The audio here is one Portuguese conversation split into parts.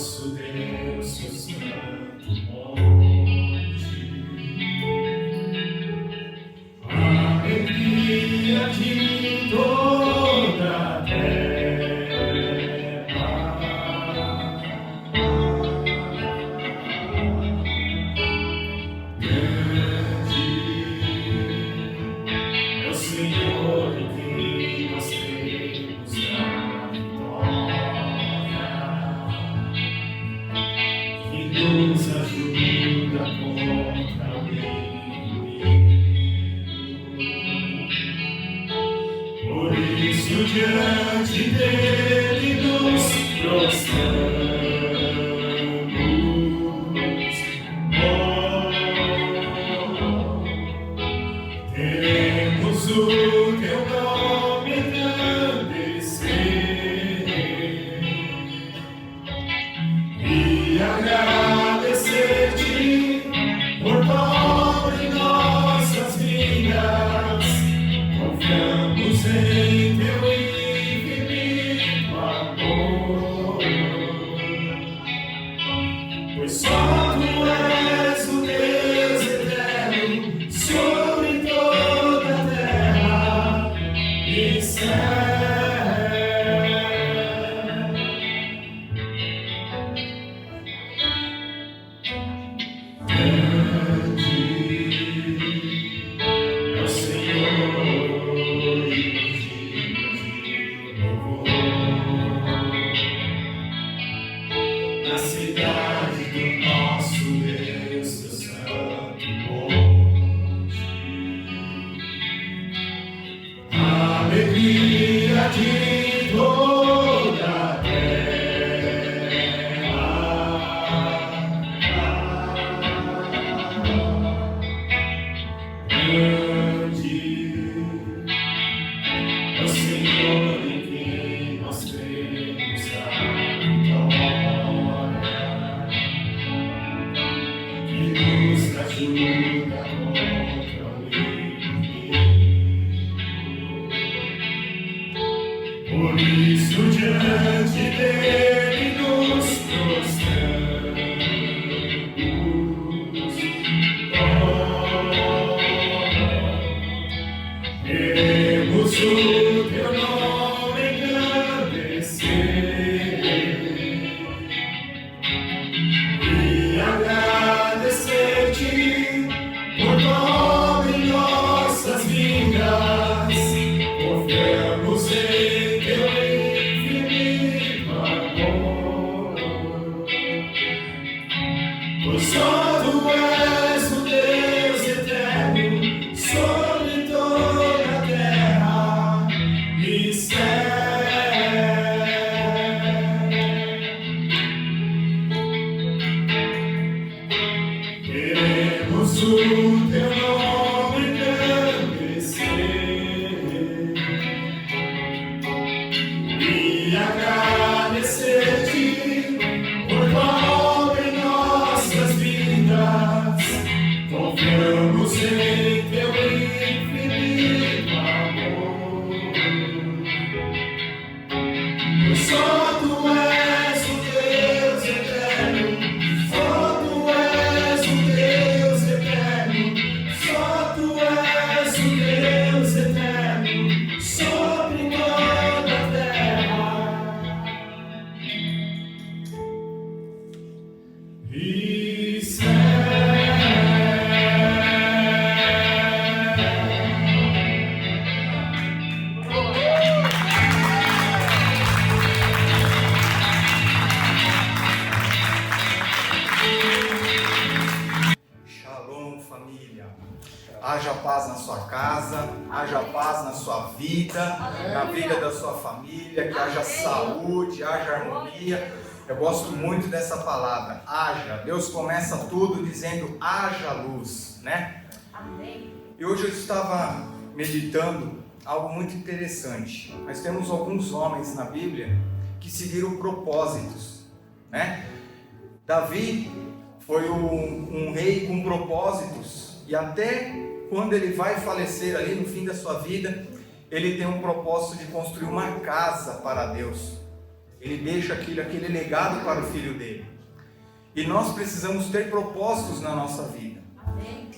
nosso Deus, seu santo monte, alegria de toda a terra, grande é o Senhor em quem nós temos a vitória, que nos ajuda contra o inimigo. Por isso diante dele nos prostramos, teremos o teu nome engrandecer e agradecer-te por pão em nossas vidas. Confiamos em teu infinito amor, pois só tu és o Deus eterno sobre toda a terra e céu. Grande é o Senhor e digno de louvor. Na cidade do nosso Deus, seu santo monte, alegria de toda a terra, grande é o Senhor em quem nós temos a vitória, que nos ajuda contra o inimigo. Por isso diante dele nos prostramos, queremos o teu nome engrandecer e agradecer-te por pão em nossas vidas. Confiamos em teu infinito amor, pois só tu és o Deus eterno sobre toda a terra e céu. Queremos o teu nome engrandecer e agradecer-te por pão em nossas vidas. Confiamos em teu infinito amor, pois só tu és o Deus eterno, só tu és o Deus eterno, só tu és o Deus eterno sobre toda a terra e céu. Shalom, família. Haja paz na sua casa, haja paz na sua vida, na vida da sua família, que haja saúde, haja harmonia. Eu gosto muito dessa palavra, haja. Deus começa tudo dizendo haja luz, né? Amém. E hoje eu estava meditando algo muito interessante. Nós temos alguns homens na Bíblia que seguiram propósitos, né? Davi foi um rei com propósitos, e até quando ele vai falecer ali no fim da sua vida, ele tem um propósito de construir uma casa para Deus. Ele deixa aquele legado para o filho dele. E nós precisamos ter propósitos na nossa vida.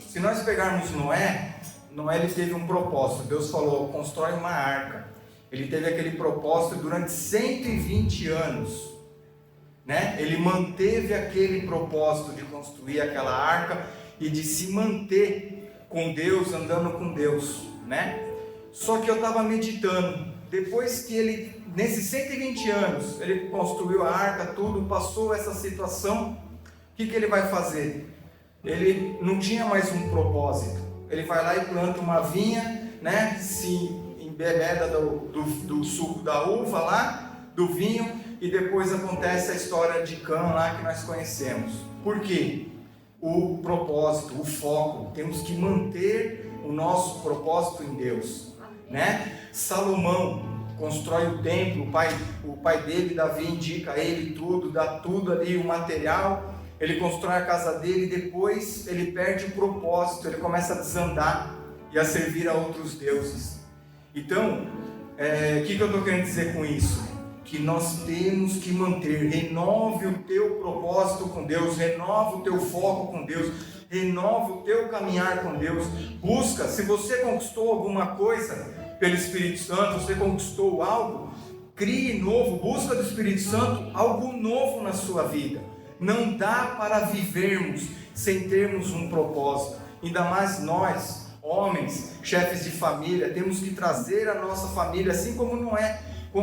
Se nós pegarmos Noé, ele teve um propósito. Deus falou, constrói uma arca. Ele teve aquele propósito durante 120 anos. Né? Ele manteve aquele propósito de construir aquela arca e de se manter com Deus, andando com Deus. Né? Só que eu estava meditando, depois que ele, nesses 120 anos, ele construiu a arca, tudo, passou essa situação, o que ele vai fazer? Ele não tinha mais um propósito. Ele vai lá e planta uma vinha, né? Se embebeda do suco da uva lá, do vinho, e depois acontece a história de Cã lá que nós conhecemos. Por quê? O propósito, o foco, temos que manter o nosso propósito em Deus, né? Salomão constrói o templo, o pai dele, Davi, indica a ele tudo, dá tudo ali, o material, ele constrói a casa dele, e depois ele perde o propósito, ele começa a desandar e a servir a outros deuses. Então, o que eu estou querendo dizer com isso? Que nós temos que manter, renove o teu propósito com Deus, renova o teu foco com Deus, renova o teu caminhar com Deus, busca, se você conquistou alguma coisa pelo Espírito Santo, você conquistou algo, crie novo, busca do Espírito Santo algo novo na sua vida. Não dá para vivermos sem termos um propósito, ainda mais nós, homens, chefes de família, temos que trazer a nossa família, assim como Noé.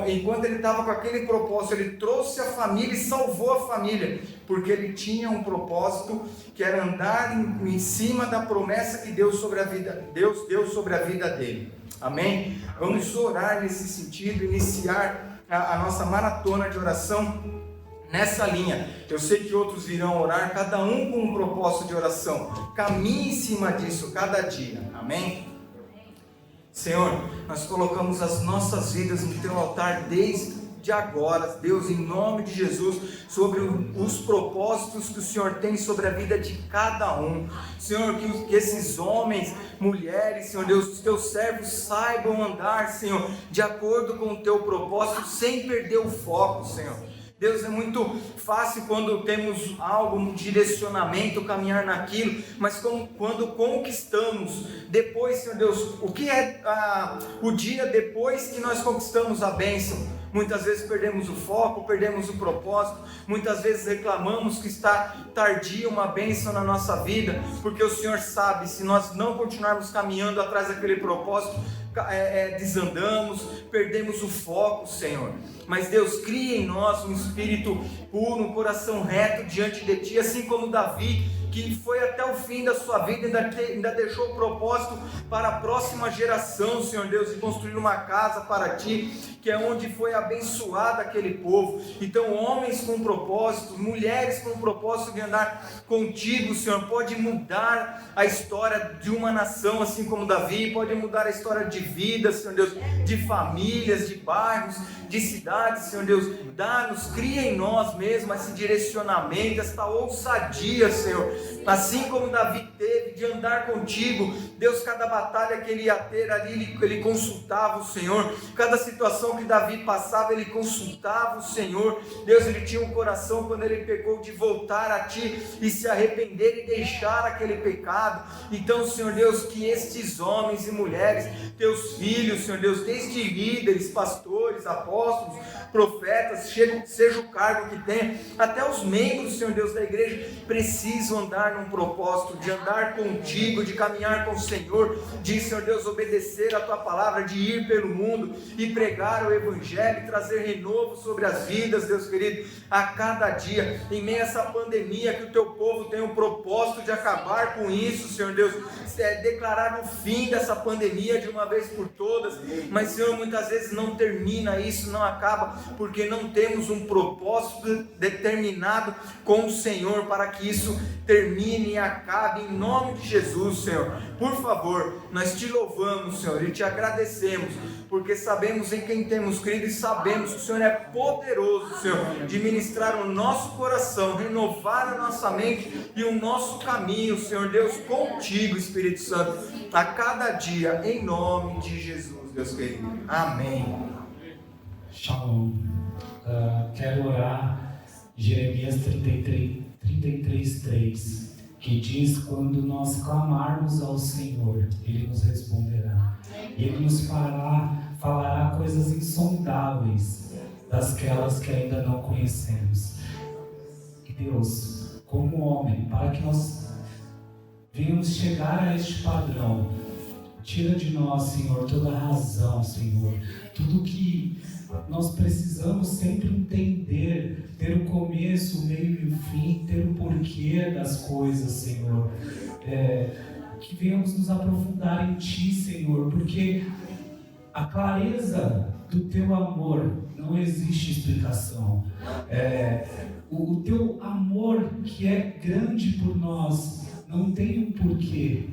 Enquanto ele estava com aquele propósito, ele trouxe a família e salvou a família, porque ele tinha um propósito que era andar em cima da promessa que Deus deu sobre a vida dele. Amém? Vamos orar nesse sentido, iniciar a nossa maratona de oração nessa linha. Eu sei que outros virão orar, cada um com um propósito de oração. Caminhe em cima disso cada dia. Amém? Senhor, nós colocamos as nossas vidas no Teu altar desde agora, Deus, em nome de Jesus, sobre os propósitos que o Senhor tem sobre a vida de cada um. Senhor, que esses homens, mulheres, Senhor Deus, os Teus servos saibam andar, Senhor, de acordo com o Teu propósito, sem perder o foco, Senhor. Deus, é muito fácil quando temos algo, um direcionamento, caminhar naquilo, mas quando conquistamos, depois, Senhor Deus, o que é o dia depois que nós conquistamos a bênção? Muitas vezes perdemos o foco, perdemos o propósito, muitas vezes reclamamos que está tardia uma bênção na nossa vida, porque o Senhor sabe, se nós não continuarmos caminhando atrás daquele propósito, desandamos, perdemos o foco, Senhor. Mas Deus, cria em nós um espírito puro, um coração reto diante de Ti, assim como Davi, que foi até o fim da sua vida, ainda deixou o propósito para a próxima geração, Senhor Deus, de construir uma casa para Ti, que é onde foi abençoado aquele povo. Então, homens com propósito, mulheres com propósito de andar contigo, Senhor, pode mudar a história de uma nação, assim como Davi, pode mudar a história de vida, Senhor Deus, de famílias, de bairros, de cidades, Senhor Deus. Dá-nos, cria em nós mesmo esse direcionamento, essa ousadia, Senhor, assim como Davi teve de andar contigo. Deus, cada batalha que ele ia ter ali, ele consultava o Senhor, cada situação que Davi passava, ele consultava o Senhor. Deus, ele tinha um coração, quando ele pecou, de voltar a Ti e se arrepender e deixar aquele pecado. Então, Senhor Deus, que estes homens e mulheres, Teus filhos, Senhor Deus, desde líderes, pastores, apóstolos, profetas, seja o cargo que tenha, até os membros, Senhor Deus, da igreja, precisam andar num propósito de andar contigo, de caminhar com o Senhor, de, Senhor Deus, obedecer a Tua palavra, de ir pelo mundo e pregar o Evangelho, trazer renovo sobre as vidas, Deus querido, a cada dia, em meio a essa pandemia, que o Teu povo tem um propósito de acabar com isso, Senhor Deus, declarar o fim dessa pandemia de uma vez por todas. Mas, Senhor, muitas vezes não termina isso, não acaba, porque não temos um propósito determinado com o Senhor para que isso termine e acabe, em nome de Jesus, Senhor. Por favor, nós Te louvamos, Senhor, e Te agradecemos, porque sabemos em quem temos crido e sabemos que o Senhor é poderoso, Senhor, de ministrar o nosso coração, renovar a nossa mente e o nosso caminho, Senhor Deus, contigo, Espírito Santo, a cada dia, em nome de Jesus, Deus querido. Amém. Shalom. quero orar Jeremias 33:3, que diz: quando nós clamarmos ao Senhor, Ele nos responderá. Ele nos falará coisas insondáveis, dasquelas que ainda não conhecemos. E Deus, como homem, para que nós venhamos chegar a este padrão, tira de nós, Senhor, toda a razão, Senhor, tudo que nós precisamos sempre entender, ter o começo, o meio e o fim, ter o porquê das coisas, Senhor. Que venhamos nos aprofundar em Ti, Senhor, porque a clareza do Teu amor não existe explicação. O Teu amor, que é grande por nós, não tem um porquê,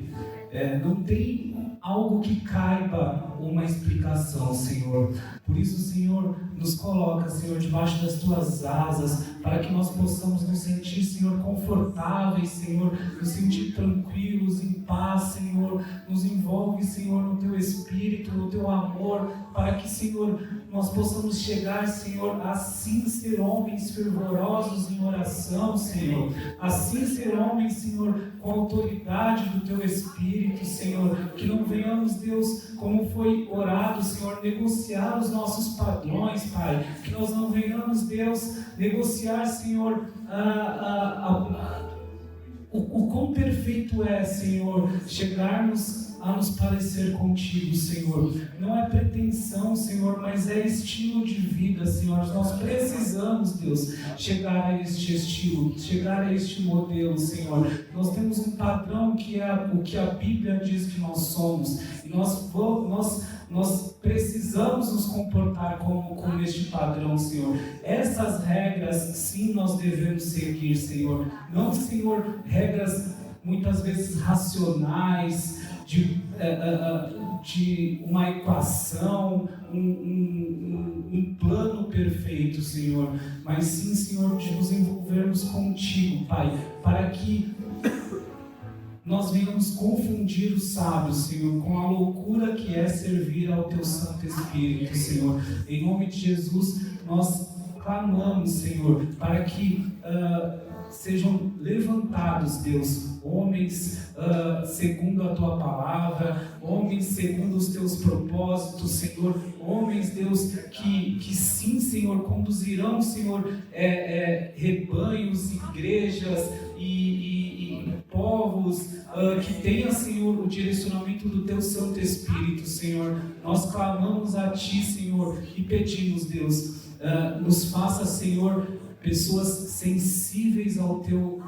não tem algo que caiba uma explicação, Senhor. Por isso, Senhor, nos coloca, Senhor, debaixo das Tuas asas, para que nós possamos nos sentir, Senhor, confortáveis, Senhor, nos sentir tranquilos, em paz, Senhor. Nos envolve, Senhor, no Teu Espírito, no Teu amor, para que, Senhor, nós possamos chegar, Senhor, assim ser homens fervorosos em oração, Senhor. Assim ser homens, Senhor, com a autoridade do Teu Espírito, Senhor. Que não venhamos, Deus, como foi orado, Senhor, negociar os nossos padrões, Pai. Que nós não venhamos, Deus, negociar, Senhor, o quão perfeito é, Senhor, chegarmos a nos parecer contigo, Senhor. Não é pretensão, Senhor, mas é estilo de vida, Senhor. Nós precisamos, Deus, chegar a este estilo, chegar a este modelo, Senhor. Nós temos um padrão que é o que a Bíblia diz que nós somos, e nós precisamos nos comportar como este padrão, Senhor. Essas regras, sim, nós devemos seguir, Senhor. Não, Senhor, regras muitas vezes racionais, de uma equação, um plano perfeito, Senhor. Mas sim, Senhor, de nos envolvermos contigo, Pai, para que nós venhamos confundir os sábios, Senhor, com a loucura que é servir ao Teu Santo Espírito, Senhor. Em nome de Jesus, nós clamamos, Senhor, para que sejam levantados, Deus, homens segundo a Tua palavra, homens segundo os Teus propósitos, Senhor, homens, Deus, que sim, Senhor, conduzirão, Senhor, rebanhos, igrejas e povos, que tenha, Senhor, o direcionamento do Teu Santo Espírito, Senhor. Nós clamamos a Ti, Senhor, e pedimos, Deus, nos faça, Senhor, pessoas sensíveis ao Teu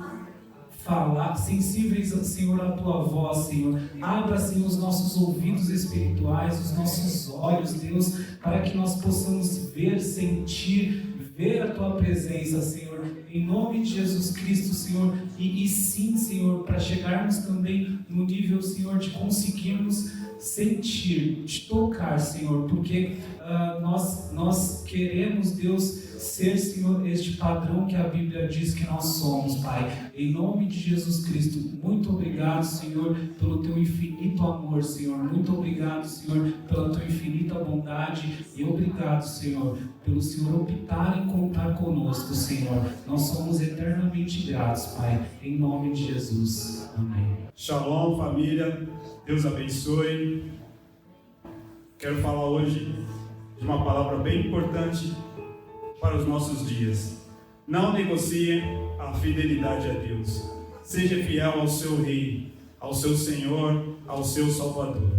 falar, sensíveis, Senhor, à Tua voz, Senhor. Abra, Senhor, os nossos ouvidos espirituais, os nossos olhos, Deus, para que nós possamos ver, sentir, ver a Tua presença, Senhor. Em nome de Jesus Cristo, Senhor. E sim, Senhor, para chegarmos também no nível, Senhor, de conseguirmos sentir, de tocar, Senhor, porque nós queremos, Deus, ser, Senhor, este padrão que a Bíblia diz que nós somos, Pai. Em nome de Jesus Cristo, muito obrigado, Senhor, pelo Teu infinito amor, Senhor. Muito obrigado, Senhor, pela Tua infinita bondade. E obrigado, Senhor, pelo Senhor optar em contar conosco, Senhor. Nós somos eternamente gratos, Pai. Em nome de Jesus. Amém. Shalom, família. Deus abençoe. Quero falar hoje de uma palavra bem importante para os nossos dias. Não negocie a fidelidade a Deus. Seja fiel ao seu Rei, ao seu Senhor, ao seu Salvador.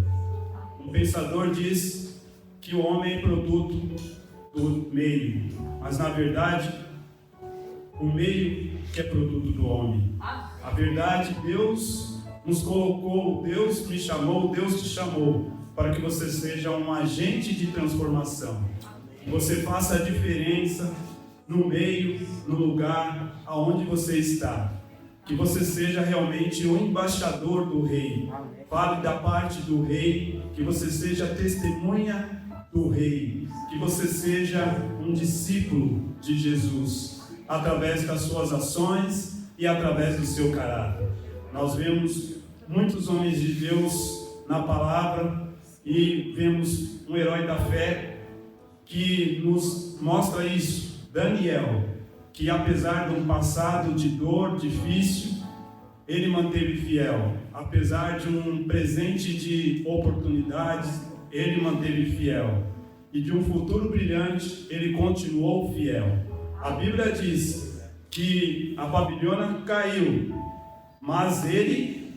Um pensador diz que o homem é produto do meio, mas na verdade o meio que é produto do homem. A verdade, Deus nos colocou, Deus me chamou, Deus te chamou para que você seja um agente de transformação. Que você faça a diferença no meio, no lugar aonde você está. Que você seja realmente o embaixador do Rei. Fale da parte do Rei. Que você seja testemunha do Rei. Que você seja um discípulo de Jesus, através das suas ações e através do seu caráter. Nós vemos muitos homens de Deus na palavra e vemos um herói da fé que nos mostra isso. Daniel, que apesar de um passado de dor difícil, ele manteve fiel. Apesar de um presente de oportunidades, ele manteve fiel. E de um futuro brilhante, ele continuou fiel. A Bíblia diz que a Babilônia caiu, mas ele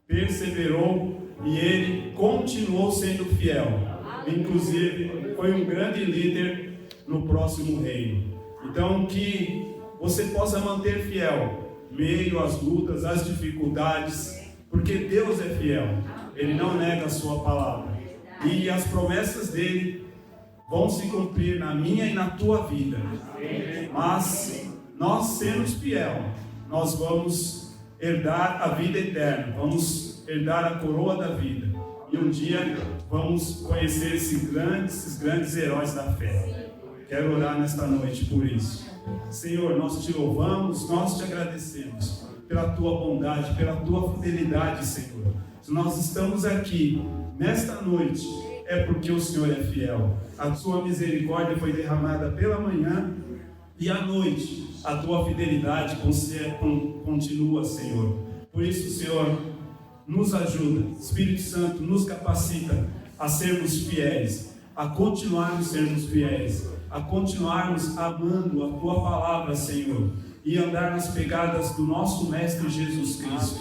perseverou e ele continuou sendo fiel. Inclusive, foi um grande líder no próximo reino. Então, que você possa manter fiel, meio às lutas, às dificuldades, porque Deus é fiel. Ele não nega a sua palavra. E as promessas dele vão se cumprir na minha e na tua vida. Mas nós sermos fiel, nós vamos herdar a vida eterna, vamos herdar a coroa da vida. E um dia vamos conhecer esses grandes heróis da fé. Quero orar nesta noite por isso. Senhor, nós te louvamos, nós te agradecemos pela tua bondade, pela tua fidelidade, Senhor. Se nós estamos aqui nesta noite, é porque o Senhor é fiel. A tua misericórdia foi derramada pela manhã e à noite a tua fidelidade continua, Senhor. Por isso, Senhor, nos ajuda, Espírito Santo, nos capacita a sermos fiéis, a continuarmos sermos fiéis, a continuarmos amando a tua palavra, Senhor, e andar nas pegadas do nosso Mestre Jesus Cristo.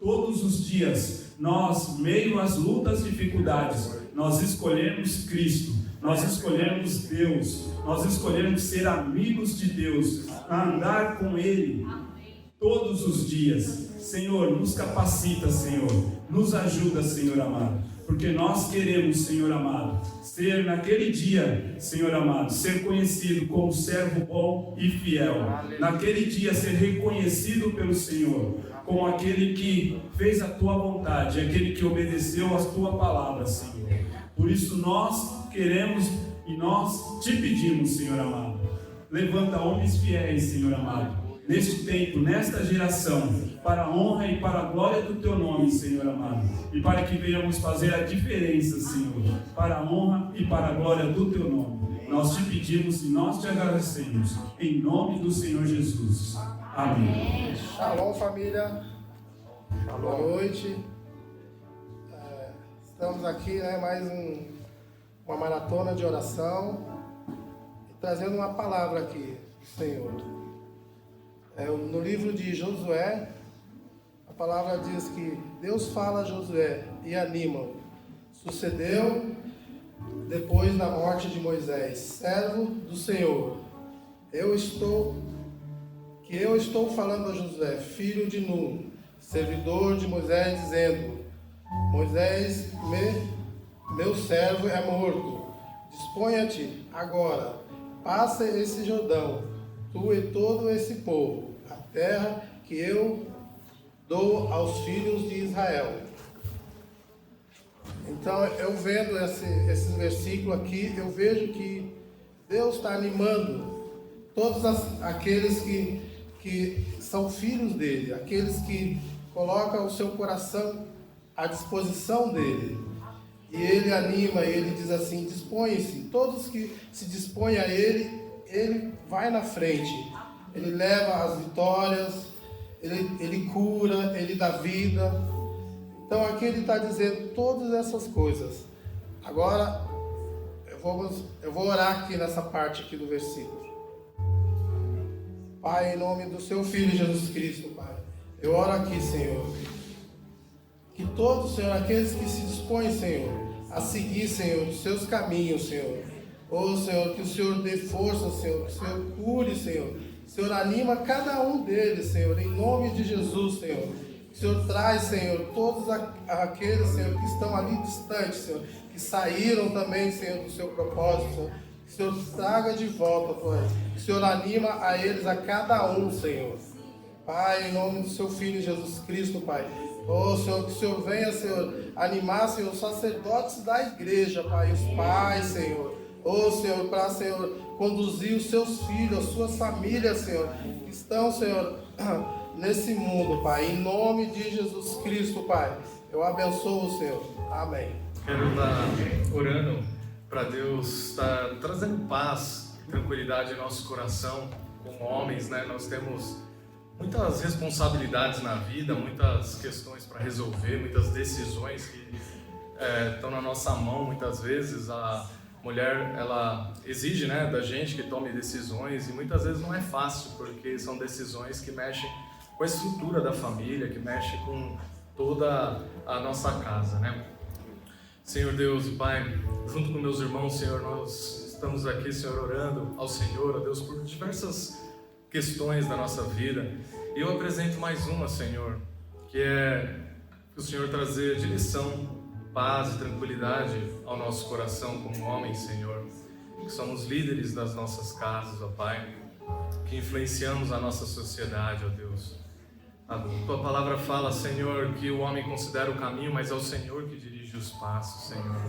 Todos os dias, nós, meio às lutas e dificuldades, nós escolhemos Cristo, nós escolhemos Deus, nós escolhemos ser amigos de Deus, a andar com Ele todos os dias. Senhor, nos capacita, Senhor, nos ajuda, Senhor amado, porque nós queremos, Senhor amado, ser naquele dia, Senhor amado, ser conhecido como servo bom e fiel. Naquele dia ser reconhecido pelo Senhor como aquele que fez a tua vontade, aquele que obedeceu a tua palavra, Senhor. Por isso nós queremos e nós te pedimos, Senhor amado, levanta homens fiéis, Senhor amado, neste tempo, nesta geração, para a honra e para a glória do teu nome, Senhor amado, e para que venhamos fazer a diferença, Senhor, para a honra e para a glória do teu nome. Nós te pedimos e nós te agradecemos, em nome do Senhor Jesus. Amém. Shalom, família. Boa noite. Estamos aqui, mais uma maratona de oração e trazendo uma palavra aqui do Senhor. No livro de Josué, a palavra diz que Deus fala a Josué e anima-o. Sucedeu depois da morte de Moisés, servo do Senhor. Eu estou falando a Josué, filho de Nun, servidor de Moisés, dizendo: Moisés, meu servo é morto. Disponha-te agora, passa esse Jordão, tu e todo esse povo, a terra que eu dou aos filhos de Israel. Então, eu vendo esse versículo aqui, eu vejo que Deus está animando todos aqueles que são filhos dele, aqueles que colocam o seu coração à disposição dele. E ele anima, ele diz assim: dispõe-se. Todos que se dispõem a ele, ele vai na frente. Ele leva as vitórias, ele cura, ele dá vida. Então aqui ele está dizendo todas essas coisas. Agora eu vou orar aqui nessa parte aqui do versículo. Pai, em nome do seu Filho Jesus Cristo, Pai, eu oro aqui, Senhor, que todos, Senhor, aqueles que se dispõem, Senhor, a seguir, Senhor, os seus caminhos, Senhor, Senhor, que o Senhor dê força, Senhor, que o Senhor cure, Senhor, o Senhor anima cada um deles, Senhor, em nome de Jesus, Senhor. O Senhor traz, Senhor, todos aqueles, Senhor, que estão ali distantes, Senhor, que saíram também, Senhor, do seu propósito, Senhor. Que o Senhor traga de volta, Pai. Que o Senhor anima a eles, a cada um, Senhor. Pai, em nome do seu Filho Jesus Cristo, Pai. Senhor, que o Senhor venha, Senhor, animar, Senhor, os sacerdotes da igreja, Pai, os pais, Senhor. Senhor, para, Senhor, conduzir os seus filhos, as suas famílias, Senhor, que estão, Senhor, nesse mundo, Pai. Em nome de Jesus Cristo, Pai. Eu abençoo, Senhor. Amém. Quero estar orando para Deus estar trazendo paz tranquilidade em nosso coração como homens, né? Nós temos muitas responsabilidades na vida, muitas questões para resolver, muitas decisões que estão na nossa mão. Muitas vezes a mulher, ela exige, né, da gente que tome decisões, e muitas vezes não é fácil, porque são decisões que mexem com a estrutura da família, que mexem com toda a nossa casa, né? Senhor Deus e Pai, junto com meus irmãos, Senhor, nós estamos aqui, Senhor, orando ao Senhor, ó Deus, por diversas questões da nossa vida. E eu apresento mais uma, Senhor, que é o Senhor trazer direção, paz e tranquilidade ao nosso coração como homens, Senhor, que somos líderes das nossas casas, ó Pai, que influenciamos a nossa sociedade, ó Deus. A Tua palavra fala, Senhor, que o homem considera o caminho, mas é o Senhor que dirige os passos, Senhor.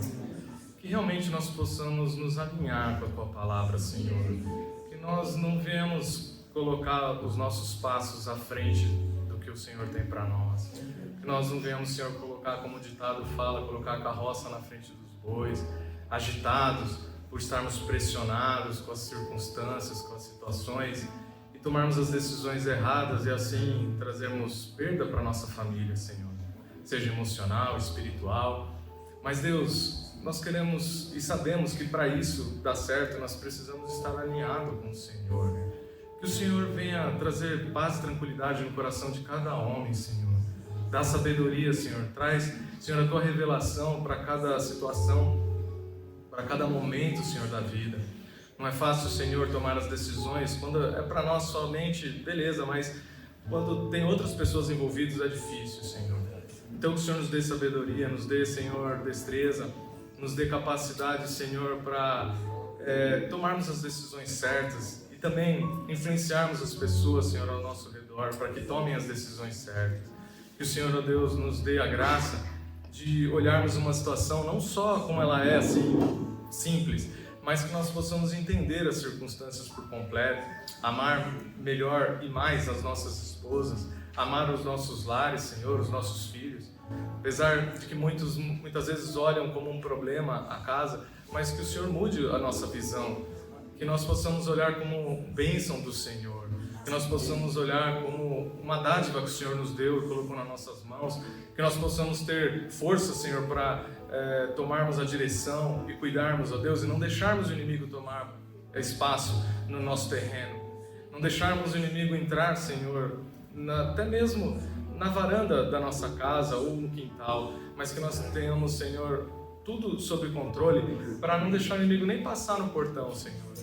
Que realmente nós possamos nos alinhar com a Tua palavra, Senhor. Que nós não venhamos colocar os nossos passos à frente do que o Senhor tem para nós. Que nós não venhamos, Senhor, colocar, como o ditado fala, colocar a carroça na frente dos bois, agitados por estarmos pressionados com as circunstâncias, com as situações, e tomarmos as decisões erradas e assim trazermos perda para a nossa família, Senhor. Seja emocional, espiritual. Mas, Deus, nós queremos e sabemos que para isso dar certo nós precisamos estar alinhados com o Senhor. Que o Senhor venha trazer paz e tranquilidade no coração de cada homem, Senhor. Dá sabedoria, Senhor. Traz, Senhor, a Tua revelação para cada situação, para cada momento, Senhor, da vida. Não é fácil, Senhor, tomar as decisões. Quando é para nós somente, beleza, mas quando tem outras pessoas envolvidas é difícil, Senhor. Então que o Senhor nos dê sabedoria, nos dê, Senhor, destreza, nos dê capacidade, Senhor, para tomarmos as decisões certas e também influenciarmos as pessoas, Senhor, ao nosso redor, para que tomem as decisões certas. Que o Senhor, ó Deus, nos dê a graça de olharmos uma situação não só como ela é, assim, simples, mas que nós possamos entender as circunstâncias por completo, amar melhor e mais as nossas esposas, amar os nossos lares, Senhor, os nossos filhos. Apesar de que muitas vezes olham como um problema a casa, mas que o Senhor mude a nossa visão, que nós possamos olhar como bênção do Senhor, que nós possamos olhar como uma dádiva que o Senhor nos deu e colocou nas nossas mãos, que nós possamos ter força, Senhor, para tomarmos a direção e cuidarmos, ó Deus, e não deixarmos o inimigo tomar espaço no nosso terreno, não deixarmos o inimigo entrar, Senhor, até mesmo na varanda da nossa casa ou no quintal, mas que nós tenhamos, Senhor, tudo sob controle para não deixar o inimigo nem passar no portão, Senhor.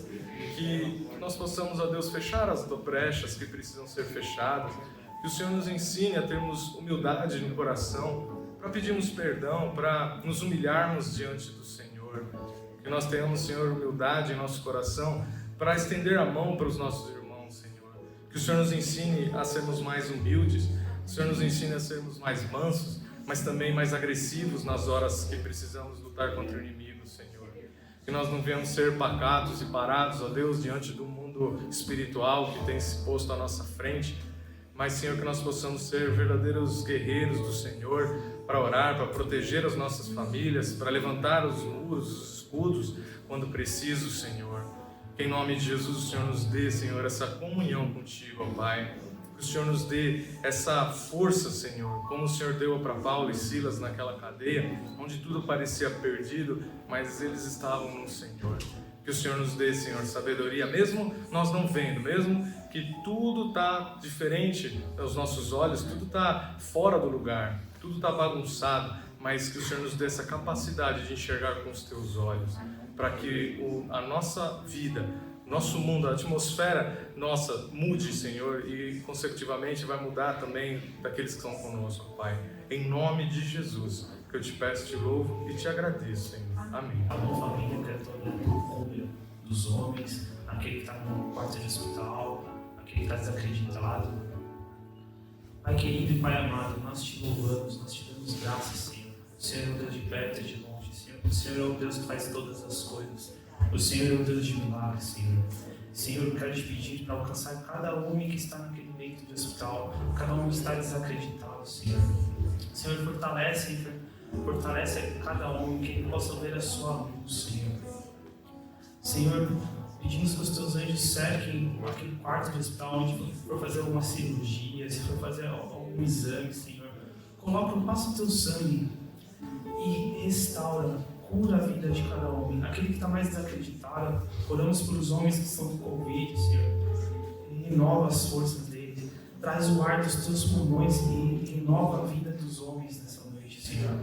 Que nós possamos, ó Deus, fechar as brechas que precisam ser fechadas, que o Senhor nos ensine a termos humildade no coração, para pedirmos perdão, para nos humilharmos diante do Senhor, que nós tenhamos, Senhor, humildade em nosso coração, para estender a mão para os nossos irmãos, Senhor, que o Senhor nos ensine a sermos mais humildes, o Senhor nos ensine a sermos mais mansos, mas também mais agressivos nas horas que precisamos lutar contra o inimigo, Senhor. Que nós não venhamos ser pacatos e parados, ó Deus, diante do mundo espiritual que tem se posto à nossa frente, mas, Senhor, que nós possamos ser verdadeiros guerreiros do Senhor, para orar, para proteger as nossas famílias, para levantar os muros, os escudos, quando preciso, Senhor. Que em nome de Jesus o Senhor nos dê, Senhor, essa comunhão contigo, ó Pai. Que o Senhor nos dê essa força, Senhor, como o Senhor deu para Paulo e Silas naquela cadeia, onde tudo parecia perdido, mas eles estavam no Senhor. Que o Senhor nos dê, Senhor, sabedoria, mesmo nós não vendo, mesmo que tudo está diferente aos nossos olhos, tudo está fora do lugar, tudo está bagunçado, mas que o Senhor nos dê essa capacidade de enxergar com os teus olhos, para que a nossa vida, nosso mundo, a atmosfera nossa mude, Senhor, e consecutivamente vai mudar também daqueles que estão conosco, Pai. Em nome de Jesus, que eu te peço, te louvo e te agradeço, Senhor. Amém. A minha família, quero estar olhando por conta dos homens, aquele que está no quarto de hospital, aquele que está desacreditado. Pai querido e Pai amado, nós te louvamos, nós te damos graças, Senhor. O Senhor é o Deus de perto e de longe, Senhor. O Senhor é o Deus que faz todas as coisas. O Senhor é o Deus de milagres, Senhor. Senhor, eu quero te pedir para alcançar cada homem que está naquele leito de hospital, cada homem que está desacreditado, Senhor. Senhor, fortalece cada homem que ele possa ver a sua luz, Senhor. Senhor, Pedimos que os teus anjos cerquem aquele quarto de hospital onde for fazer alguma cirurgia, se for fazer algum exame, Senhor. Passa o teu sangue e restaura, cura a vida de cada homem. Aquele que está mais desacreditado, oramos por os homens que estão com Covid, Senhor. Renova as forças deles, traz o ar dos teus pulmões e renova a vida dos homens nessa noite, Senhor.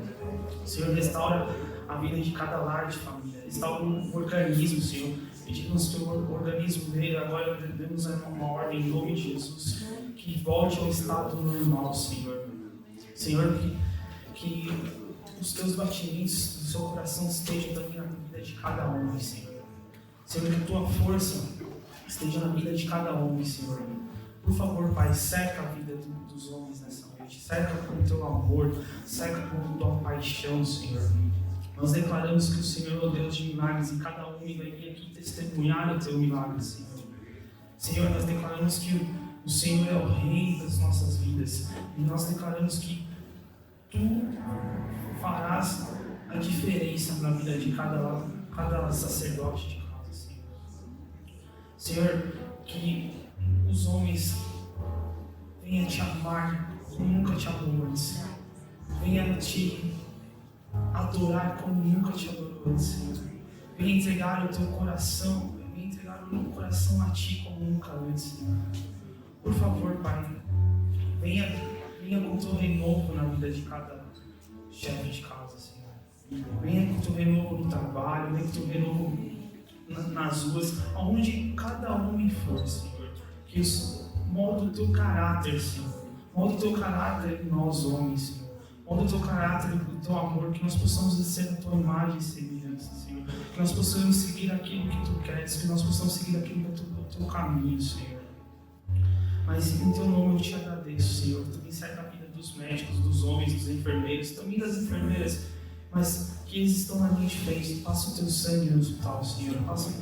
Senhor, restaura a vida de cada lar de família, restaura o organismo, Senhor. Pedimos que o organismo dele agora demos uma ordem em nome de Jesus, que volte ao estado normal, Senhor. Senhor, que os teus batimentos do seu coração estejam também na vida de cada homem, Senhor. Senhor, que a tua força esteja na vida de cada homem, Senhor. Por favor, Pai, cerca a vida dos homens nessa noite, cerca com o teu amor, cerca com a tua paixão, Senhor. Nós declaramos que o Senhor é o Deus de milagres e cada homem vai vir aqui testemunhar o teu milagre, Senhor. Senhor, nós declaramos que o Senhor é o Rei das nossas vidas e nós declaramos que Tu farás a diferença na vida de cada sacerdote de casa, Senhor. Senhor, que os homens venham te amar como nunca te amou antes, venham te adorar como nunca te adorou antes, Senhor. Venha entregar o teu coração, venha entregar o meu coração a Ti como nunca antes, Senhor. Por favor, Pai, venha com o teu renovo na vida de cada chefe de casa, Senhor. Venha com o teu renovo no trabalho, venha com o teu renovo nas ruas, aonde cada homem for, Senhor. Que isso molda o teu caráter, Senhor. Molda o teu caráter em nós homens, Senhor. Molda o teu caráter, o teu amor, que nós possamos ser a tua imagem e semelhança, Senhor. Que nós possamos seguir aquilo que tu queres, que nós possamos seguir aquilo que é o teu caminho, Senhor. Mas em teu nome eu te agradeço, Senhor. Também cerca a vida dos médicos, dos homens, dos enfermeiros, também das enfermeiras, mas que eles estão na linha de frente. Passa o teu sangue no hospital, Senhor. Passa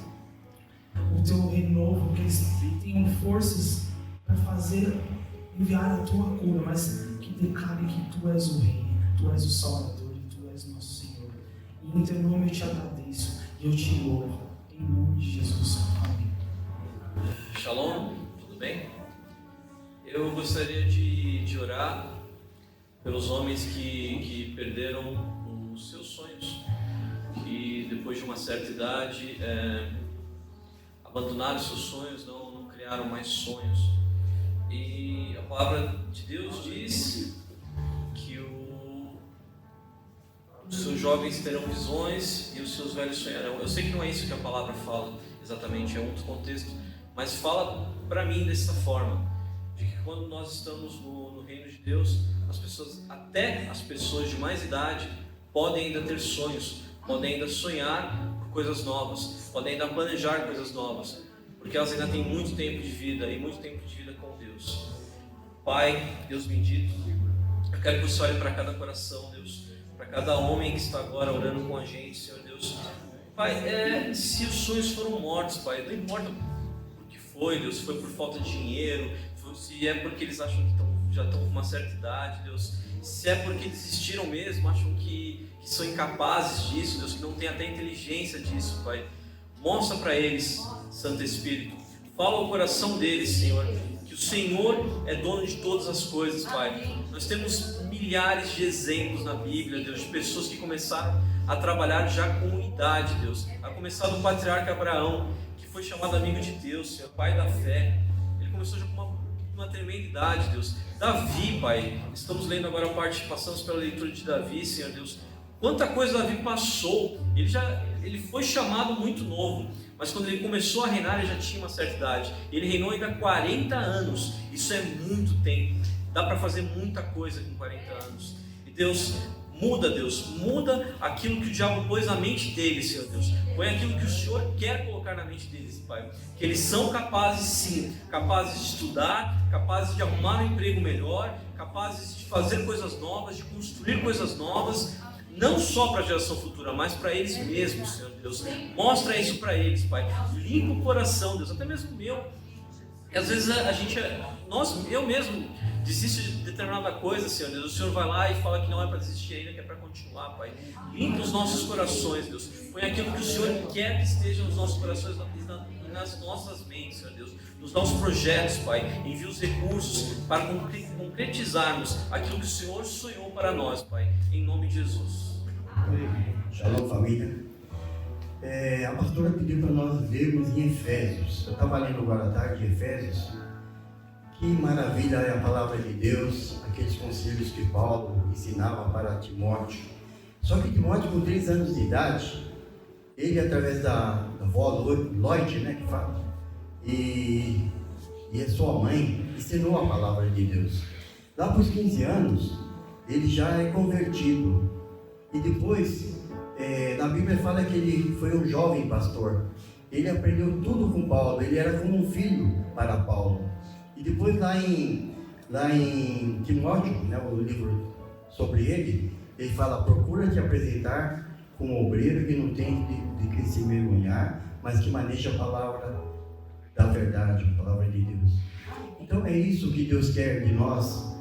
o teu renovo, que eles tenham forças para enviar a tua cura, mas que declare que tu és o Rei, tu és o Salvador e tu és nosso Senhor. E em teu nome eu te agradeço e eu te louvo. Em nome de Jesus. Amém. Shalom, tudo bem? Eu gostaria de orar pelos homens que perderam os seus sonhos, que depois de uma certa idade abandonaram seus sonhos, não criaram mais sonhos. E a palavra de Deus diz que os seus jovens terão visões e os seus velhos sonharão. Eu sei que não é isso que a palavra fala exatamente, é outro contexto, mas fala para mim dessa forma. De que quando nós estamos no reino de Deus, até as pessoas de mais idade, podem ainda ter sonhos, podem ainda sonhar por coisas novas, podem ainda planejar coisas novas, porque elas ainda têm muito tempo de vida e muito tempo de vida com Deus. Pai, Deus bendito, eu quero que você olhe para cada coração, Deus, para cada homem que está agora orando com a gente, Senhor Deus. Pai, se os sonhos foram mortos, Pai, não importa por que foi, Deus, se foi por falta de dinheiro, se é porque eles acham que já estão com uma certa idade, Deus, se é porque desistiram mesmo, acham que são incapazes disso, Deus, que não tem até inteligência disso, Pai. Mostra para eles, Santo Espírito, fala ao coração deles, Senhor, que o Senhor é dono de todas as coisas, Pai. Nós temos milhares de exemplos na Bíblia, Deus, de pessoas que começaram a trabalhar já com idade, Deus. A começar do patriarca Abraão, que foi chamado amigo de Deus, Senhor, pai da fé. Ele começou já com uma tremenda idade, Deus. Davi, Pai, estamos lendo agora a parte, passamos pela leitura de Davi, Senhor Deus. Quanta coisa Davi passou. Ele foi chamado muito novo, mas quando ele começou a reinar, ele já tinha uma certa idade. Ele reinou ainda 40 anos. Isso é muito tempo. Dá para fazer muita coisa com 40 anos. E Deus muda aquilo que o diabo pôs na mente deles, Senhor Deus. Põe aquilo que o Senhor quer colocar na mente deles, Pai. Que eles são capazes, sim, capazes de estudar, capazes de arrumar um emprego melhor, capazes de fazer coisas novas, de construir coisas novas, não só para a geração futura, mas para eles mesmos, Senhor Deus. Mostra isso para eles, Pai. Limpa o coração, Deus, até mesmo o meu. E às vezes eu mesmo desisto de determinada coisa, Senhor Deus. O Senhor vai lá e fala que não é para desistir ainda, que é para continuar, Pai. Limpa os nossos corações, Deus. Põe aquilo que o Senhor quer que esteja nos nossos corações nas nossas mentes, ó Deus. Nos dá os projetos, Pai. Envia os recursos para concretizarmos aquilo que o Senhor sonhou para nós, Pai. Em nome de Jesus. Shalom, família. A pastora pediu para nós lermos em Efésios. Eu estava lendo agora à tarde Efésios. Que maravilha é a palavra de Deus, aqueles conselhos que Paulo ensinava para Timóteo. Só que Timóteo, com 3 anos de idade, ele, através da avó Lloyd, né, que fala, e a sua mãe, ensinou a palavra de Deus. Lá para os 15 anos, ele já é convertido. E depois, na Bíblia fala que ele foi um jovem pastor. Ele aprendeu tudo com Paulo, ele era como um filho para Paulo. E depois lá em Timóteo, né, o livro sobre ele fala: procura te apresentar como obreiro que não tem de que se envergonhar, mas que maneja a palavra da verdade, a palavra de Deus. Então é isso que Deus quer de nós,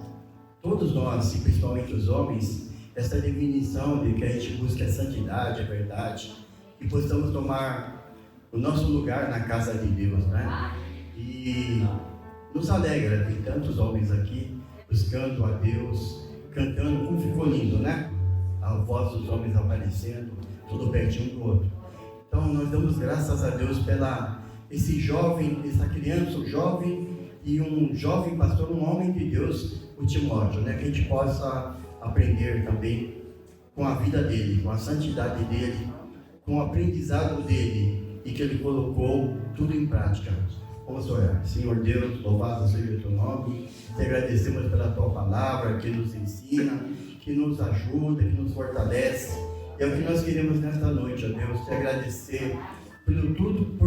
todos nós, e principalmente os homens, essa definição de que a gente busca a santidade, a verdade, e possamos tomar o nosso lugar na casa de Deus, né? E nos alegra ver tantos homens aqui buscando a Deus, cantando, como ficou lindo, né? A voz dos homens aparecendo, tudo pertinho do outro. Então nós damos graças a Deus pela esse jovem, essa criança, um jovem e um jovem pastor, um homem de Deus, o Timóteo, né? Que a gente possa aprender também com a vida dele, com a santidade dele, com o aprendizado dele e que ele colocou tudo em prática. Vamos orar. Senhor Deus, louvado seja o teu nome. Te agradecemos pela tua palavra que nos ensina, que nos ajuda, que nos fortalece. É o que nós queremos nesta noite, ó Deus, te agradecer por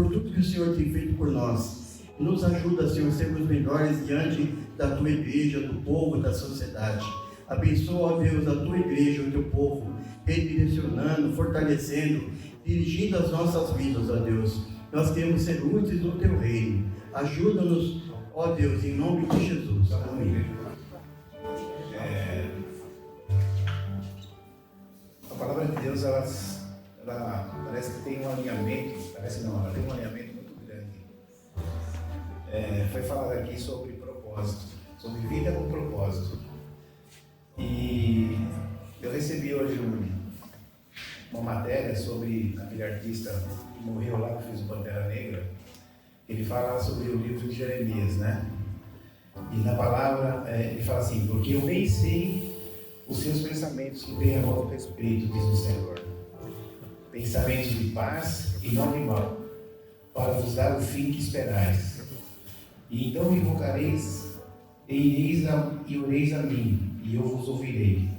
tudo que o Senhor tem feito por nós. Nos ajuda, Senhor, a sermos melhores diante da tua igreja, do povo, da sociedade. Abençoa, ó Deus, a tua igreja, o teu povo, redirecionando, fortalecendo, dirigindo as nossas vidas, ó Deus. Nós queremos ser úteis no teu reino. Ajuda-nos, ó Deus, em nome de Jesus. Amém. A palavra de Deus, ela parece que tem um alinhamento, ela tem um alinhamento muito grande. Foi falado aqui sobre propósito, sobre vida com propósito. E eu recebi hoje uma matéria sobre aquele artista que morreu lá, que fez o Pantera Negra. Ele fala sobre o livro de Jeremias, né? E na palavra ele fala assim: porque eu bem sei os seus pensamentos que têm a vosso respeito, diz o Senhor, pensamentos de paz e não de mal, para vos dar o fim que esperais. E então me invocareis e oreis a mim, e eu vos ouvirei.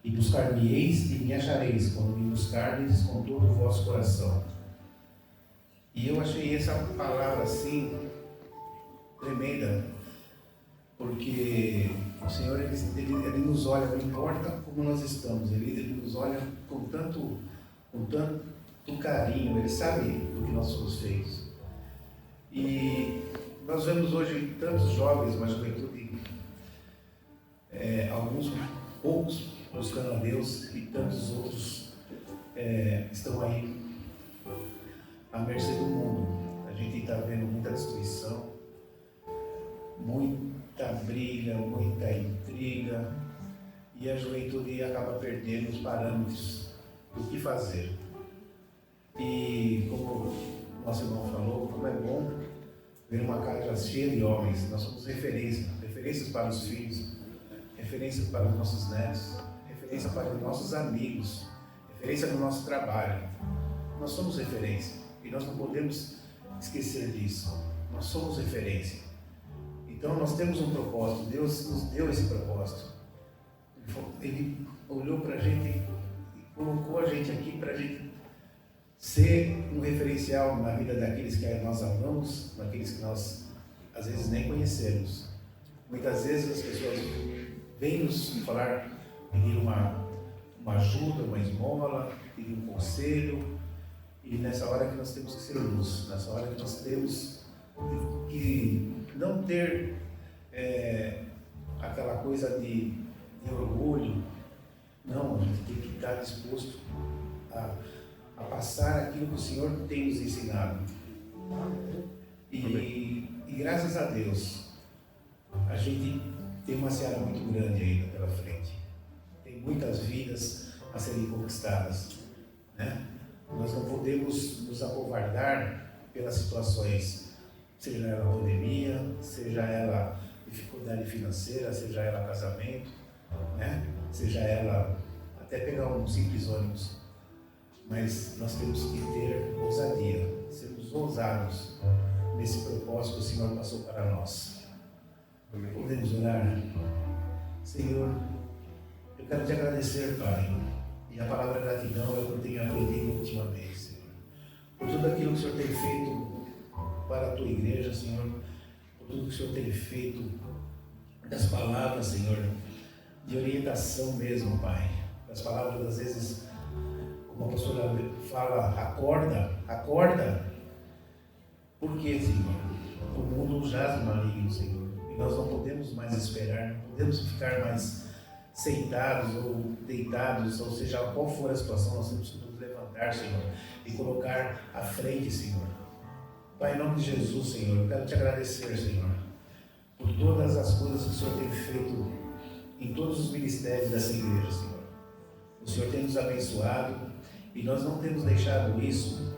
E buscar-me-eis e me achareis, quando me buscardes com todo o vosso coração. E eu achei essa palavra assim tremenda, porque o Senhor ele nos olha, não importa como nós estamos, ele nos olha com tanto carinho, ele sabe do que nós somos feitos. E nós vemos hoje tantos jovens, uma juventude, alguns poucos buscando a Deus, e tantos outros estão aí à mercê do mundo. A gente está vendo muita destruição, muita briga, muita intriga, e a juventude acaba perdendo os parâmetros do que fazer. E como nosso irmão falou, como é bom ver uma casa cheia de homens. Nós somos referências para os filhos, referências para os nossos netos, referência para os nossos amigos, referência no nosso trabalho. Nós somos referência e nós não podemos esquecer disso. Nós somos referência. Então nós temos um propósito. Deus nos deu esse propósito. Ele olhou para a gente e colocou a gente aqui para a gente ser um referencial na vida daqueles que nós amamos, daqueles que nós às vezes nem conhecemos. Muitas vezes as pessoas vêm nos falar, pedir uma ajuda, uma esmola, pedir um conselho, e nessa hora que nós temos que ser luz, nessa hora que nós temos que não ter aquela coisa de orgulho. Não, a gente tem que estar disposto a passar aquilo que o Senhor tem nos ensinado. E graças a Deus, a gente tem uma seara muito grande ainda pela frente. Tem muitas vidas a serem conquistadas, né? Nós não podemos nos acovardar pelas situações, seja ela pandemia, seja ela dificuldade financeira, seja ela casamento, né? Seja ela até pegar um simples ônibus. Mas nós temos que ter ousadia, sermos ousados nesse propósito que o Senhor passou para nós. Podemos orar? Senhor, eu quero te agradecer, Pai, e a palavra gratidão é o que eu tenho aprendido ultimamente, Senhor, por tudo aquilo que o Senhor tem feito para a tua igreja, Senhor, por tudo que o Senhor tem feito das palavras, Senhor, de orientação mesmo, Pai, das palavras, às vezes, como a pastora fala, acorda, por quê, Senhor? O mundo jaz no maligno, Senhor, e nós não podemos mais esperar, não podemos ficar mais sentados ou deitados, ou seja, qual for a situação, nós temos que nos levantar, Senhor, e colocar à frente, Senhor. Pai, em nome de Jesus, Senhor, eu quero te agradecer, Senhor, por todas as coisas que o Senhor tem feito em todos os ministérios dessa igreja, Senhor. O Senhor tem nos abençoado e nós não temos deixado isso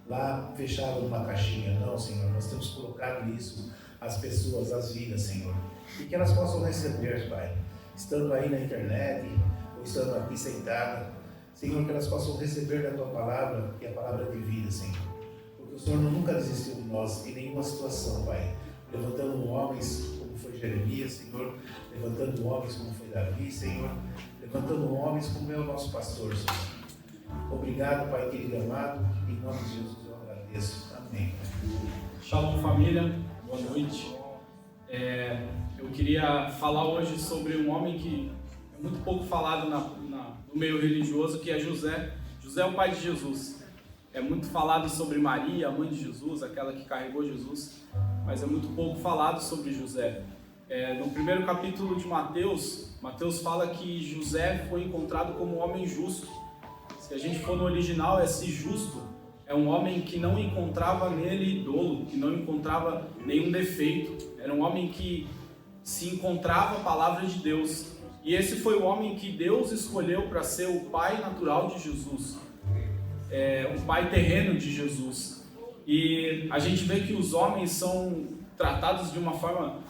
lá fechado numa caixinha, não, Senhor. Nós temos colocado isso às pessoas, às vidas, Senhor, e que elas possam receber, Pai, estando aí na internet ou estando aqui sentada, Senhor, que elas possam receber da Tua palavra, que é a palavra de vida, Senhor, porque o Senhor nunca desistiu de nós em nenhuma situação, Pai, levantando homens como foi Jeremias, Senhor, levantando homens como foi Davi, Senhor, levantando homens como é o nosso pastor, Senhor. Obrigado, Pai querido e amado, em nome de Jesus eu agradeço. Amém. Shalom, família, boa noite. Eu queria falar hoje sobre um homem que é muito pouco falado no meio religioso, que é José. José é o pai de Jesus. É muito falado sobre Maria, a mãe de Jesus, aquela que carregou Jesus, mas é muito pouco falado sobre José. No primeiro capítulo de Mateus fala que José foi encontrado como um homem justo. Se a gente for no original, esse justo é um homem que não encontrava nele dolo, que não encontrava nenhum defeito. Era um homem que se encontrava a palavra de Deus. E esse foi o homem que Deus escolheu para ser o pai natural de Jesus, o pai terreno de Jesus. E a gente vê que os homens são tratados de uma forma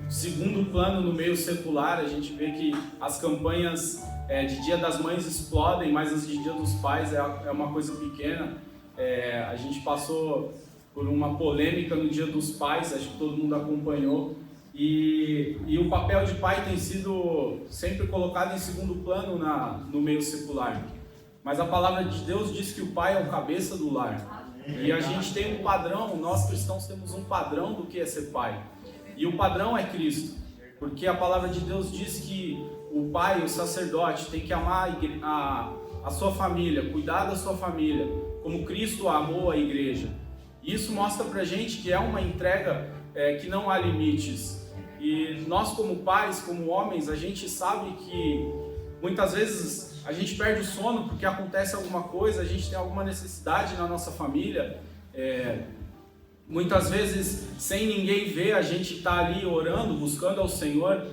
segundo plano no meio secular. A gente vê que as campanhas de Dia das Mães explodem, mas as de Dia dos Pais é uma coisa pequena. A gente passou por uma polêmica no Dia dos Pais, acho que todo mundo acompanhou, e o papel de pai tem sido sempre colocado em segundo plano no meio secular. Mas a palavra de Deus diz que o pai é o cabeça do lar. E a gente tem um padrão, nós cristãos temos um padrão do que é ser pai. E o padrão é Cristo, porque a palavra de Deus diz que o pai, o sacerdote, tem que amar a sua família, cuidar da sua família, como Cristo amou a igreja. E isso mostra pra gente que é uma entrega que não há limites. E nós como pais, como homens, a gente sabe que muitas vezes a gente perde o sono porque acontece alguma coisa, a gente tem alguma necessidade na nossa família. Muitas vezes, sem ninguém ver, a gente está ali orando, buscando ao Senhor,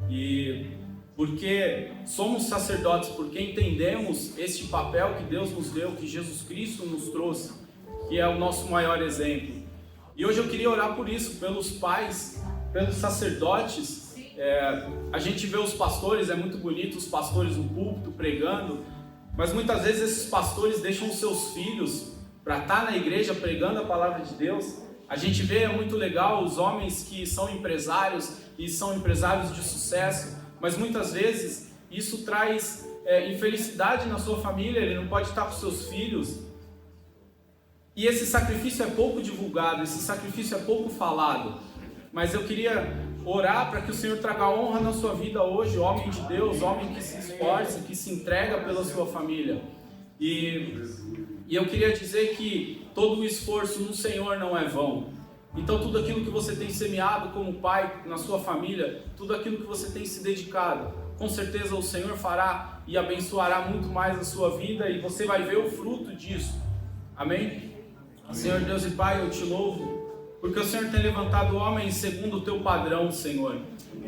e porque somos sacerdotes, porque entendemos este papel que Deus nos deu, que Jesus Cristo nos trouxe, que é o nosso maior exemplo. E hoje eu queria orar por isso, pelos pais, pelos sacerdotes. A gente vê os pastores, é muito bonito os pastores no púlpito pregando, mas muitas vezes esses pastores deixam os seus filhos para estar na igreja pregando a palavra de Deus. A gente vê, é muito legal, os homens que são empresários e são empresários de sucesso, mas muitas vezes isso traz infelicidade na sua família, ele não pode estar com seus filhos. E esse sacrifício é pouco divulgado, esse sacrifício é pouco falado. Mas eu queria orar para que o Senhor traga honra na sua vida hoje, homem de Deus, homem que se esforça, que se entrega pela sua família. E eu queria dizer que todo o esforço no Senhor não é vão. Então tudo aquilo que você tem semeado como pai na sua família, tudo aquilo que você tem se dedicado, com certeza o Senhor fará e abençoará muito mais a sua vida, e você vai ver o fruto disso. Amém? Senhor Deus e Pai, eu te louvo, porque o Senhor tem levantado homens segundo o teu padrão, Senhor.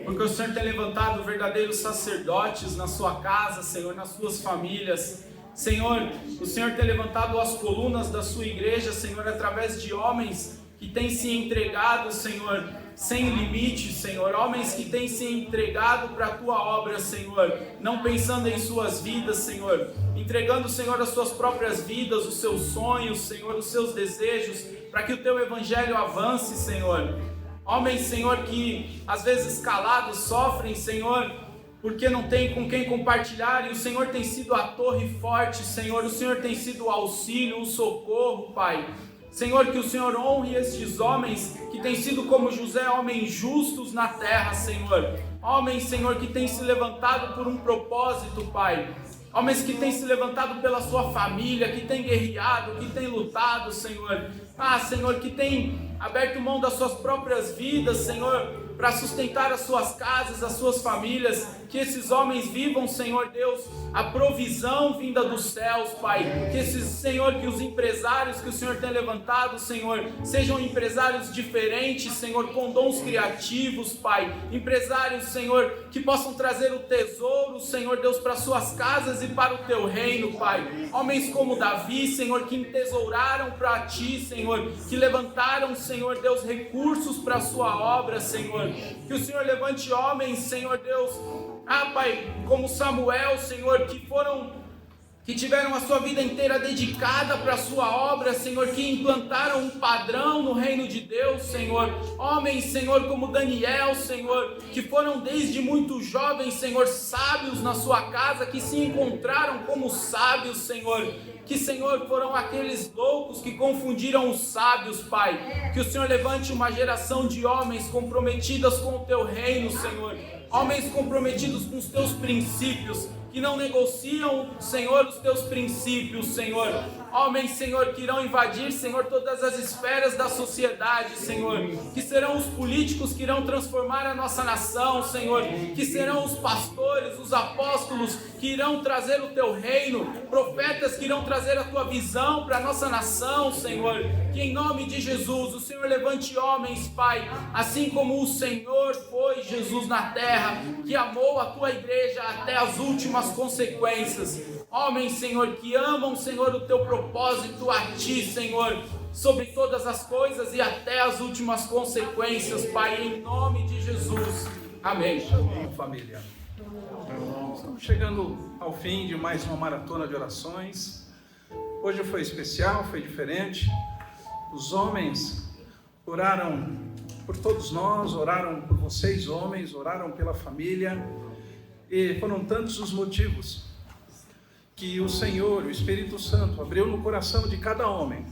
Porque o Senhor tem levantado verdadeiros sacerdotes na sua casa, Senhor, nas suas famílias. Senhor, o Senhor tem levantado as colunas da sua igreja, Senhor, através de homens que têm se entregado, Senhor, sem limite, Senhor. Homens que têm se entregado para a tua obra, Senhor, não pensando em suas vidas, Senhor, entregando, Senhor, as suas próprias vidas, os seus sonhos, Senhor, os seus desejos, para que o teu evangelho avance, Senhor. Homens, Senhor, que às vezes calados sofrem, Senhor, porque não tem com quem compartilhar, e o Senhor tem sido a torre forte, Senhor. O Senhor tem sido o auxílio, o socorro, Pai. Senhor, que o Senhor honre estes homens que têm sido como José, homens justos na terra, Senhor. Homens, Senhor, que têm se levantado por um propósito, Pai. Homens que têm se levantado pela sua família, que têm guerreado, que têm lutado, Senhor. Senhor, que têm aberto mão das suas próprias vidas, Senhor, para sustentar as suas casas, as suas famílias. Que esses homens vivam, Senhor Deus, a provisão vinda dos céus, Pai. Que esses, Senhor, que os empresários que o Senhor tem levantado, Senhor, sejam empresários diferentes, Senhor, com dons criativos, Pai. Empresários, Senhor, que possam trazer o tesouro, Senhor Deus, para suas casas e para o teu reino, Pai. Homens como Davi, Senhor, que entesouraram para ti, Senhor, que levantaram, Senhor Deus, recursos para a sua obra, Senhor. Que o Senhor levante homens, Senhor Deus, Pai, como Samuel, Senhor, que tiveram a sua vida inteira dedicada para a sua obra, Senhor, que implantaram um padrão no reino de Deus, Senhor. Homens, Senhor, como Daniel, Senhor, que foram desde muito jovens, Senhor, sábios na sua casa, que se encontraram como sábios, Senhor. Que, Senhor, foram aqueles loucos que confundiram os sábios, Pai. Que o Senhor levante uma geração de homens comprometidas com o teu reino, Senhor. Homens comprometidos com os teus princípios, que não negociam, Senhor, os teus princípios, Senhor. Homens, Senhor, que irão invadir, Senhor, todas as esferas da sociedade, Senhor. Que serão os políticos que irão transformar a nossa nação, Senhor. Que serão os pastores, os apóstolos que irão trazer o teu reino. Profetas que irão trazer a tua visão para a nossa nação, Senhor. Que em nome de Jesus, o Senhor levante homens, Pai, assim como o Senhor foi, Jesus, na terra, que amou a tua igreja até as últimas consequências. Homens, Senhor, que amam, Senhor, o teu propósito a ti, Senhor, sobre todas as coisas e até as últimas consequências, Pai, em nome de Jesus. Amém. Família, estamos chegando ao fim de mais uma maratona de orações. Hoje foi especial, foi diferente. Os homens oraram por todos nós, oraram por vocês, homens, oraram pela família, e foram tantos os motivos que o Senhor, o Espírito Santo, abriu no coração de cada homem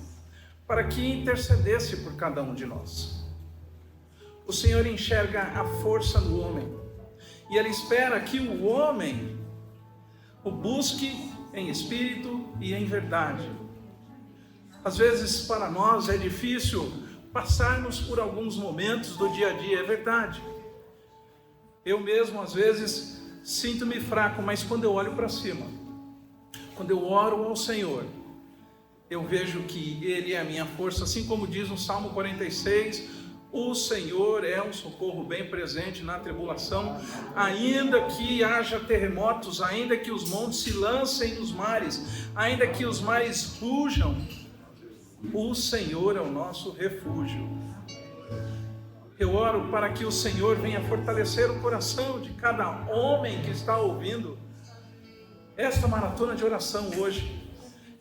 para que intercedesse por cada um de nós. O Senhor enxerga a força no homem e Ele espera que o homem o busque em espírito e em verdade. Às vezes para nós é difícil passarmos por alguns momentos do dia a dia, é verdade. Eu mesmo às vezes sinto-me fraco, mas quando eu olho para cima, quando eu oro ao Senhor, eu vejo que Ele é a minha força, assim como diz no Salmo 46, o Senhor é um socorro bem presente na tribulação. Ainda que haja terremotos, ainda que os montes se lancem nos mares, ainda que os mares rujam, o Senhor é o nosso refúgio. Eu oro para que o Senhor venha fortalecer o coração de cada homem que está ouvindo esta maratona de oração hoje.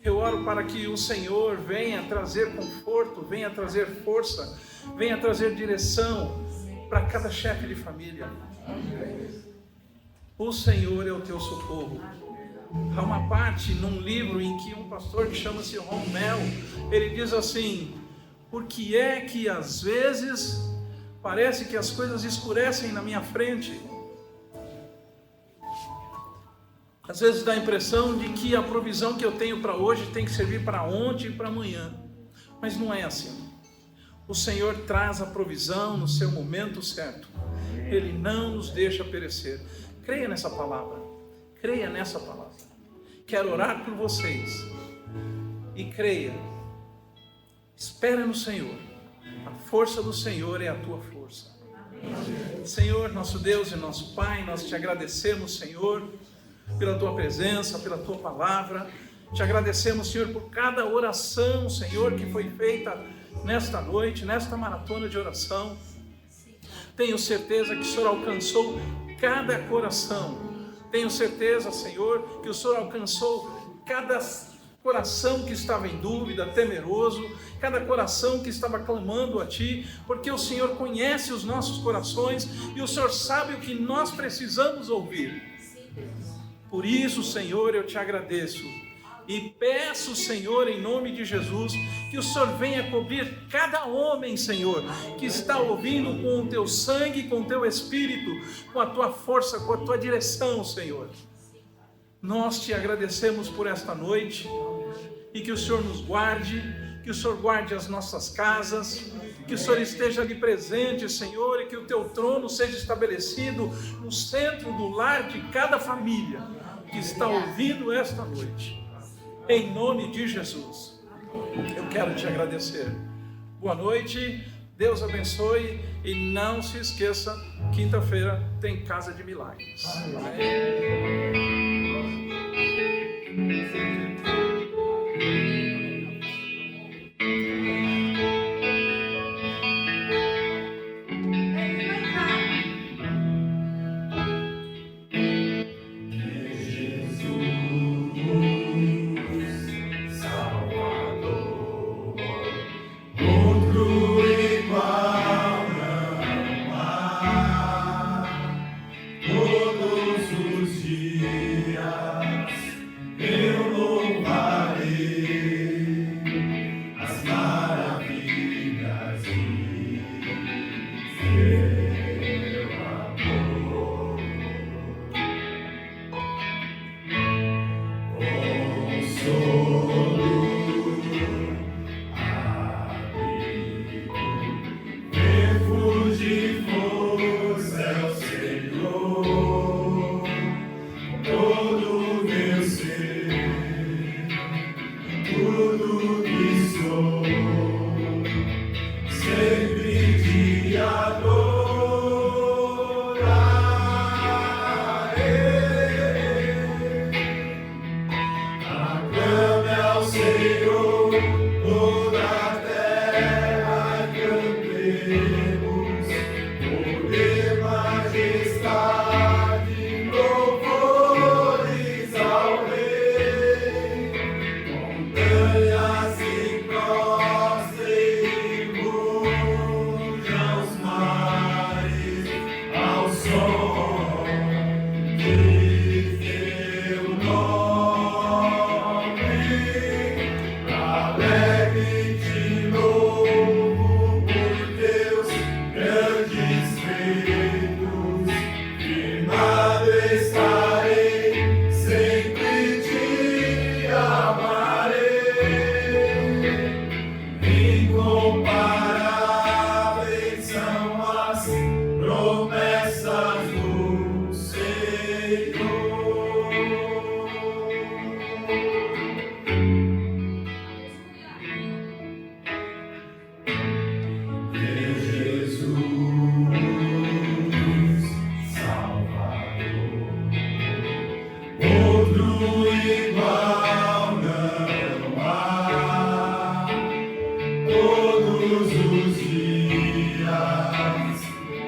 Eu oro para que o Senhor venha trazer conforto, venha trazer força, venha trazer direção para cada chefe de família. O Senhor é o teu socorro. Há uma parte num livro em que um pastor que chama-se Romel, ele diz assim: por que é que às vezes parece que as coisas escurecem na minha frente? Às vezes dá a impressão de que a provisão que eu tenho para hoje tem que servir para ontem e para amanhã. Mas não é assim. O Senhor traz a provisão no seu momento certo. Ele não nos deixa perecer. Creia nessa palavra. Creia nessa palavra. Quero orar por vocês. E creia Espera no Senhor. A força do Senhor é a tua força. Senhor, nosso Deus e nosso Pai, nós te agradecemos, Senhor, pela tua presença, pela tua palavra. Te agradecemos, Senhor, por cada oração, Senhor, que foi feita nesta noite, nesta maratona de oração. Tenho certeza que o Senhor alcançou cada coração. Tenho certeza, Senhor, que o Senhor alcançou cada coração que estava em dúvida, temeroso, cada coração que estava clamando a Ti, porque o Senhor conhece os nossos corações e o Senhor sabe o que nós precisamos ouvir. Por isso, Senhor, eu te agradeço e peço, Senhor, em nome de Jesus, que o Senhor venha cobrir cada homem, Senhor, que está ouvindo com o Teu sangue, com o Teu Espírito, com a Tua força, com a Tua direção, Senhor. Nós te agradecemos por esta noite e que o Senhor nos guarde, que o Senhor guarde as nossas casas, que o Senhor esteja ali presente, Senhor, e que o Teu trono seja estabelecido no centro do lar de cada família que está ouvindo esta noite. Em nome de Jesus, eu quero te agradecer. Boa noite, Deus abençoe e não se esqueça, quinta-feira tem Casa de Milagres. Todos os dias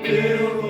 eu